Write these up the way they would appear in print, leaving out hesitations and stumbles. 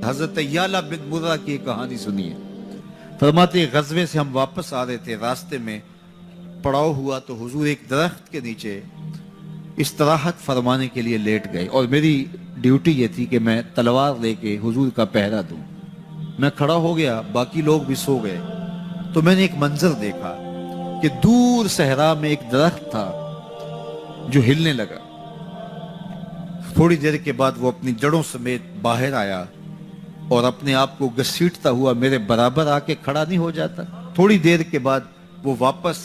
حضرت یعلا بن مرہ کی ایک کہانی سنیے. فرماتے غزوے سے ہم واپس آ رہے تھے، راستے میں پڑاؤ ہوا تو حضور ایک درخت کے نیچے استراحت فرمانے کے لیے لیٹ گئے، اور میری ڈیوٹی یہ تھی کہ میں تلوار لے کے حضور کا پہرا دوں. میں کھڑا ہو گیا، باقی لوگ بھی سو گئے، تو میں نے ایک منظر دیکھا کہ دور صحرا میں ایک درخت تھا جو ہلنے لگا. تھوڑی دیر کے بعد وہ اپنی جڑوں سمیت باہر آیا اور اپنے آپ کو گھسیٹتا ہوا میرے برابر آ کے کھڑا نہیں ہو جاتا. تھوڑی دیر کے بعد وہ واپس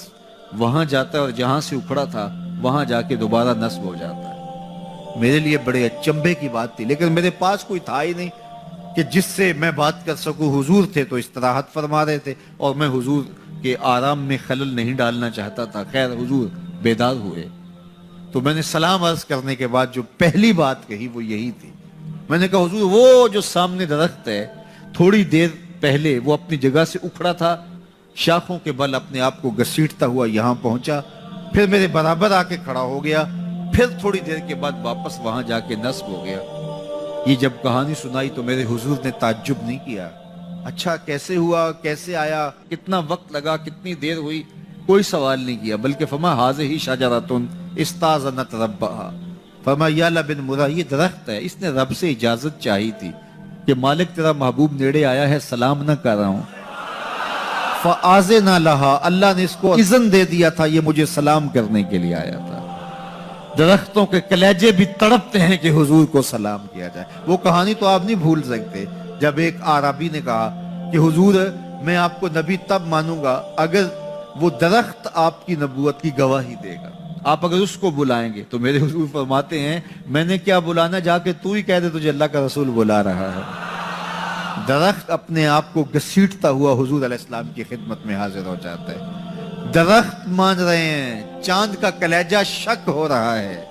وہاں جاتا ہے اور جہاں سے اکھڑا تھا وہاں جا کے دوبارہ نصب ہو جاتا ہے. میرے لیے بڑے اچنبھے کی بات تھی، لیکن میرے پاس کوئی تھا ہی نہیں کہ جس سے میں بات کر سکوں. حضور تھے تو استراحت فرما رہے تھے اور میں حضور کے آرام میں خلل نہیں ڈالنا چاہتا تھا. خیر حضور بیدار ہوئے تو میں نے سلام عرض کرنے کے بعد جو پہلی بات کہی وہ یہی تھی. میں نے کہا حضور وہ جو سامنے درخت ہے تھوڑی دیر پہلے وہ اپنی جگہ سے اکھڑا تھا، شاخوں کے بل اپنے آپ کو گھسیٹتا ہوا یہاں پہنچا، پھر میرے برابر آ کے کھڑا ہو گیا، پھر تھوڑی دیر کے بعد واپس وہاں جا کے نصب ہو گیا. یہ جب کہانی سنائی تو میرے حضور نے تعجب نہیں کیا. اچھا کیسے ہوا، کیسے آیا، کتنا وقت لگا، کتنی دیر ہوئی، کوئی سوال نہیں کیا، بلکہ فرمایا ہاذہ شجرۃ استاذنت ربھا. فرمایا یعلا بن مرہ یہ درخت ہے، اس نے رب سے اجازت چاہی تھی کہ مالک تیرا محبوب نیڑے آیا ہے، سلام نہ کر رہا ہوں. فآذن لہا، اللہ نے اس کو اذن دے دیا تھا، یہ مجھے سلام کرنے کے لیے آیا تھا. درختوں کے کلیجے بھی تڑپتے ہیں کہ حضور کو سلام کیا جائے. وہ کہانی تو آپ نہیں بھول سکتے جب ایک عربی نے کہا کہ حضور میں آپ کو نبی تب مانوں گا اگر وہ درخت آپ کی نبوت کی گواہی دے گا، آپ اگر اس کو بلائیں گے. تو میرے حضور فرماتے ہیں میں نے کیا بلانا، جا کے تو ہی کہہ دے تجھے اللہ کا رسول بلا رہا ہے. درخت اپنے آپ کو گھسیٹتا ہوا حضور علیہ السلام کی خدمت میں حاضر ہو جاتا ہے. درخت مان رہے ہیں، چاند کا کلیجہ شک ہو رہا ہے،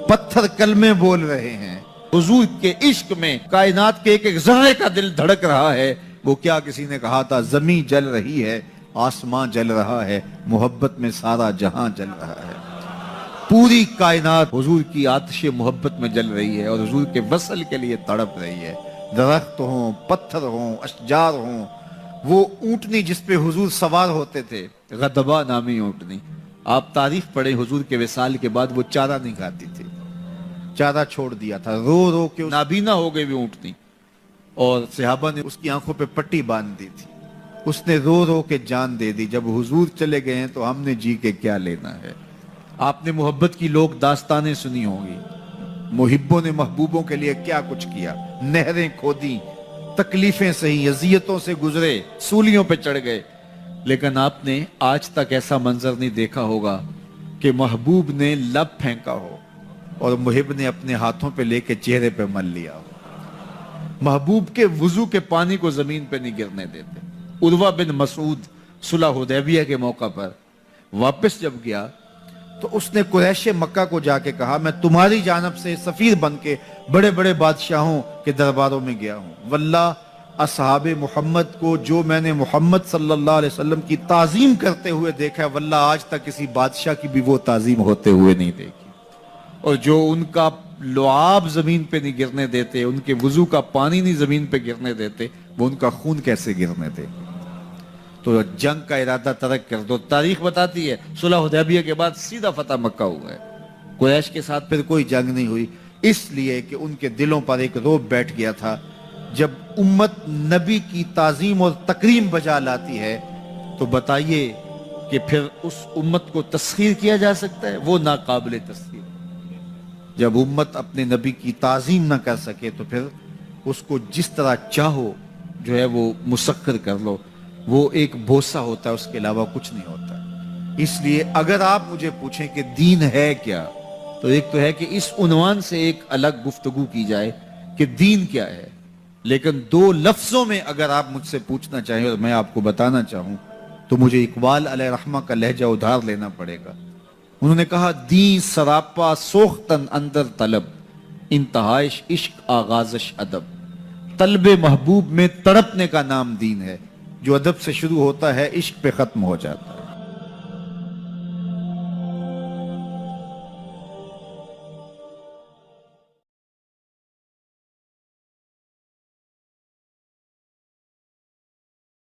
پتھر کلمے بول رہے ہیں. حضور کے عشق میں کائنات کے ایک ایک ذرے کا دل دھڑک رہا ہے. وہ کیا کسی نے کہا تھا زمین جل رہی ہے، آسمان جل رہا ہے، محبت میں سارا جہاں جل رہا ہے. پوری کائنات حضور کی آتش محبت میں جل رہی ہے اور حضور کے وصل کے لیے تڑپ رہی ہے. درخت ہوں، پتھر ہوں، اشجار ہوں، وہ اونٹنی جس پہ حضور سوار ہوتے تھے، غدبہ نامی اونٹنی، آپ تاریخ پڑھیں حضور کے وصال کے بعد وہ چارہ نہیں کھاتی تھی، چارہ چھوڑ دیا تھا. رو رو کے نابینا ہو گئی وہ اونٹنی اور صحابہ نے اس کی آنکھوں پہ پٹی باندھ دی تھی. اس نے رو رو کے جان دے دی. جب حضور چلے گئے ہیں تو ہم نے جی کے کیا لینا ہے. آپ نے محبت کی لوگ داستانیں سنی ہوں گی، محبوں نے محبوبوں کے لیے کیا کچھ کیا، نہریں کھودی، تکلیفیں سہی، اذیتوں سے گزرے، سولیوں پہ چڑھ گئے. لیکن آپ نے آج تک ایسا منظر نہیں دیکھا ہوگا کہ محبوب نے لب پھینکا ہو اور محب نے اپنے ہاتھوں پہ لے کے چہرے پہ مل لیا ہو. محبوب کے وضو کے پانی کو زمین پہ نہیں گرنے دیتے. عروہ بن مسعود صلح حدیبیہ کے موقع پر واپس جب گیا تو اس نے قریش مکہ کو جا کے کہا میں تمہاری جانب سے سفیر بن کے بڑے بڑے بادشاہوں کے درباروں میں گیا ہوں، واللہ اصحاب محمد کو جو میں نے محمد صلی اللہ علیہ وسلم کی تعظیم کرتے ہوئے دیکھا ہے، واللہ آج تک کسی بادشاہ کی بھی وہ تعظیم ہوتے ہوئے نہیں دیکھی. اور جو ان کا لعاب زمین پہ نہیں گرنے دیتے، ان کے وضو کا پانی نہیں زمین پہ گرنے دیتے، وہ ان کا خون کیسے گرنے دے. تو جنگ کا ارادہ ترک کر دو. تاریخ بتاتی ہے صلح حدیبیہ کے بعد سیدھا فتح مکہ ہوا ہے. قریش کے ساتھ پھر کوئی جنگ نہیں ہوئی، اس لیے کہ ان کے دلوں پر ایک رعب بیٹھ گیا تھا. جب امت نبی کی تعظیم اور تکریم بجا لاتی ہے تو بتائیے کہ پھر اس امت کو تسخیر کیا جا سکتا ہے؟ وہ ناقابل تسخیر. جب امت اپنے نبی کی تعظیم نہ کر سکے تو پھر اس کو جس طرح چاہو جو ہے وہ مسخر کر لو. وہ ایک بوسہ ہوتا ہے، اس کے علاوہ کچھ نہیں ہوتا. اس لیے اگر آپ مجھے پوچھیں کہ دین ہے کیا، تو ایک تو ہے کہ اس عنوان سے ایک الگ گفتگو کی جائے کہ دین کیا ہے. لیکن دو لفظوں میں اگر آپ مجھ سے پوچھنا چاہیں اور میں آپ کو بتانا چاہوں تو مجھے اقبال علیہ رحمہ کا لہجہ ادھار لینا پڑے گا. انہوں نے کہا دین سراپا سوختن اندر طلب، انتہائش عشق آغازش ادب. طلب محبوب میں تڑپنے کا نام دین ہے، جو ادب سے شروع ہوتا ہے عشق پہ ختم ہو جاتا ہے.